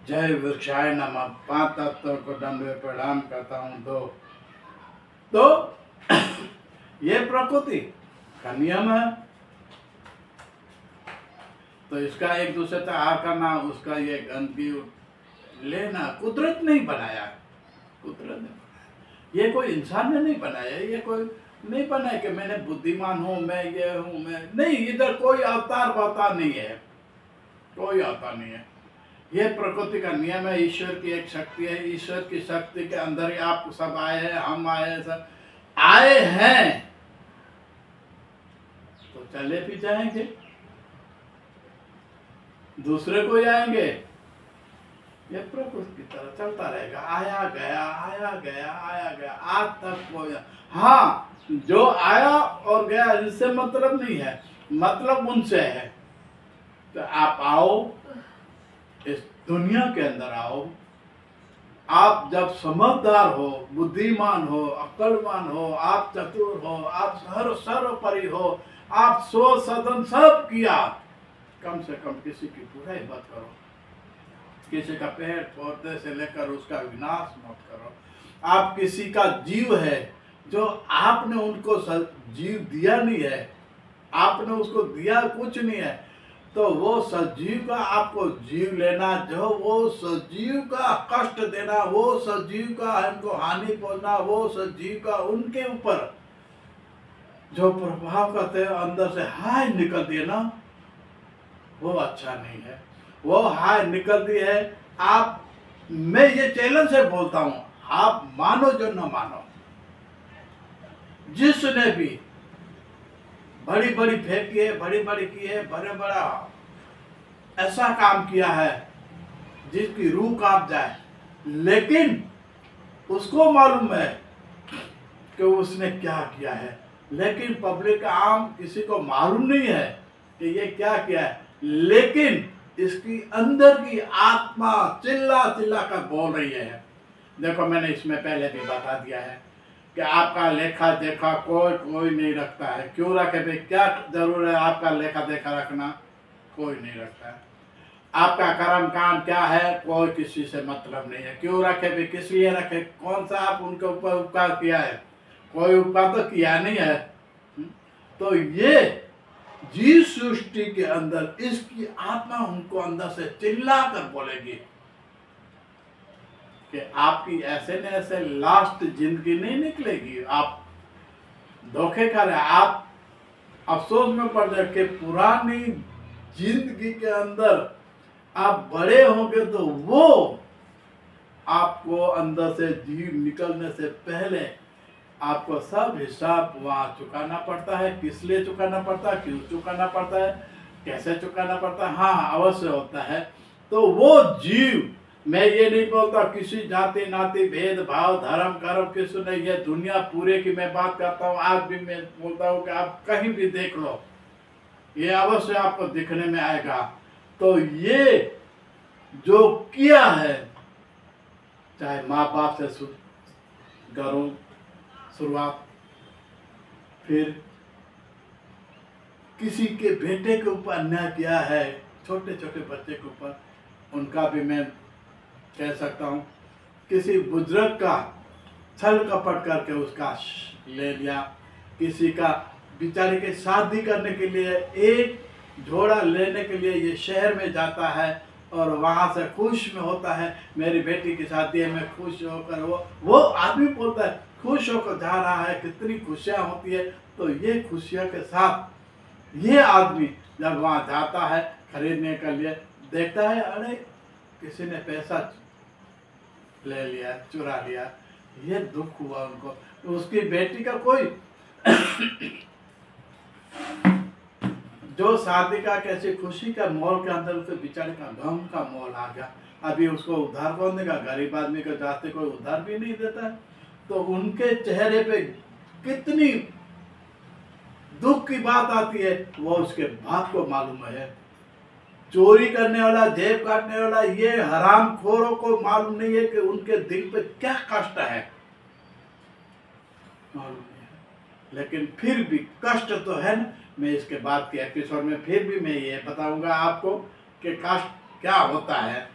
जय वृक्षाय नमः। 5 तत्वों को दंडवत प्रणाम करता हूँ। तो ये प्रकृति का नियम है। तो इसका एक दूसरे से आहार करना, उसका ये गंदगी लेना कुदरत नहीं बनाया, कुदरत ने बनाया। ये कोई इंसान ने नहीं बनाया, ये कोई नहीं बनाया कि मैंने बुद्धिमान हूँ, मैं ये हूँ, मैं नहीं। इधर कोई अवतार ववतार नहीं है, कोई अवतार नहीं है। ये प्रकृति का नियम है। ईश्वर की एक शक्ति है। ईश्वर की शक्ति के अंदर ही आप सब आए हैं, हम आए हैं, सब आए हैं, तो चले भी जाएंगे, दूसरे को आएंगे। ये प्रकृति की तरह चलता रहेगा। आया गया, आया गया, आया गया, आज तक कोई। हाँ, जो आया और गया इससे मतलब नहीं है, मतलब उनसे है। तो आप आओ, इस दुनिया के अंदर आओ। आप जब समझदार हो, बुद्धिमान हो, अक्लवान हो, आप चतुर हो, आप सर्वोपरि हो, आप सोच सदन सब किया, कम से कम किसी की बुराई मत करो, किसी का पेड़ पौधे से लेकर उसका विनाश मत करो। आप किसी का जीव है जो आपने उनको जीव दिया नहीं है, आपने उसको दिया कुछ नहीं है, तो वो सजीव का आपको जीव लेना, जो वो सजीव का कष्ट देना, वो सजीव का हमको हानि पहुंचना, वो सजीव का उनके ऊपर जो प्रभाव करते हैं, अंदर से हाय निकल देना, वो अच्छा नहीं है। वो हाय निकलती है। आप, मैं ये चैलेंज से बोलता हूं, आप मानो जो न मानो, जिसने भी बड़ी बड़ी फेंकी है, बड़ी बड़ी की है, बड़े बड़ा ऐसा काम किया है जिसकी रूह कांप जाए, लेकिन उसको मालूम है कि उसने क्या किया है, लेकिन पब्लिक आम किसी को मालूम नहीं है कि ये क्या किया है, लेकिन इसकी अंदर की आत्मा चिल्ला चिल्ला कर बोल रही है। देखो, मैंने इसमें पहले भी बता दिया है कि आपका लेखा देखा कोई नहीं रखता है। क्यों रखे भाई? क्या जरूर है आपका लेखा देखा रखना? कोई नहीं रखता है। आपका कर्म कांड क्या है, कोई किसी से मतलब नहीं है। क्यों रखे भाई? किस लिए रखे? कौन सा आप उनके ऊपर उपकार किया है? कोई उपकार तो किया नहीं है। तो ये जीव सृष्टि के अंदर इसकी आत्मा उनको अंदर से चिल्ला कर बोलेगी कि आपकी ऐसे न ऐसे लास्ट जिंदगी नहीं निकलेगी। आप धोखे खा रहे, आप अफसोस में पड़ जाए कि पुरानी जिंदगी के अंदर आप बड़े होंगे तो वो आपको अंदर से जीव निकलने से पहले आपको सब हिसाब वहाँ चुकाना पड़ता है। किस लिए चुकाना पड़ता है, क्यों चुकाना पड़ता है, कैसे चुकाना पड़ता है? हाँ, अवश्य होता है। तो वो जीव, मैं ये नहीं बोलता किसी जाति नाती भेदभाव धर्म कर्म किसी ने, ये दुनिया पूरे की मैं बात करता हूँ। आज भी मैं बोलता हूँ कि आप कहीं भी देख लो, ये अवश्य आपको दिखने में आएगा। तो ये जो किया है, चाहे माँ बाप से करो शुरुआत, फिर किसी के बेटे के ऊपर अन्याय किया है, छोटे छोटे बच्चे के ऊपर, उनका भी मैं कह सकता हूँ। किसी बुजुर्ग का छल कपट करके उसका ले लिया, किसी का बेचारे के शादी करने के लिए एक झोड़ा लेने के लिए ये शहर में जाता है और वहाँ से खुश में होता है, मेरी बेटी की शादी है, मैं खुश होकर, वो आदमी बोलता है खुश होकर जा रहा है, कितनी खुशियाँ होती है। तो ये खुशियों के साथ ये आदमी जब वहाँ जाता है खरीदने के लिए, देखता है अरे किसी ने पैसा ले लिया, चुरा लिया, ये दुख हुआ उनको। तो उसकी बेटी का कोई जो शादी का कैसी खुशी का मोल के अंदर उसे बेचारे का गम का मोल आ गया। अभी उसको उधार कौन देगा? गरीब आदमी को जाते कोई उधार भी नहीं देता है। तो उनके चेहरे पे कितनी दुख की बात आती है, वो उसके बाप को मालूम है। चोरी करने वाला, जेब काटने वाला, ये हरामखोरों को मालूम नहीं है कि उनके दिल पे क्या कष्ट है, मालूम नहीं है। लेकिन फिर भी कष्ट तो है ना। मैं इसके बाद के एपिसोड में फिर भी मैं ये बताऊंगा आपको कि कष्ट क्या होता है।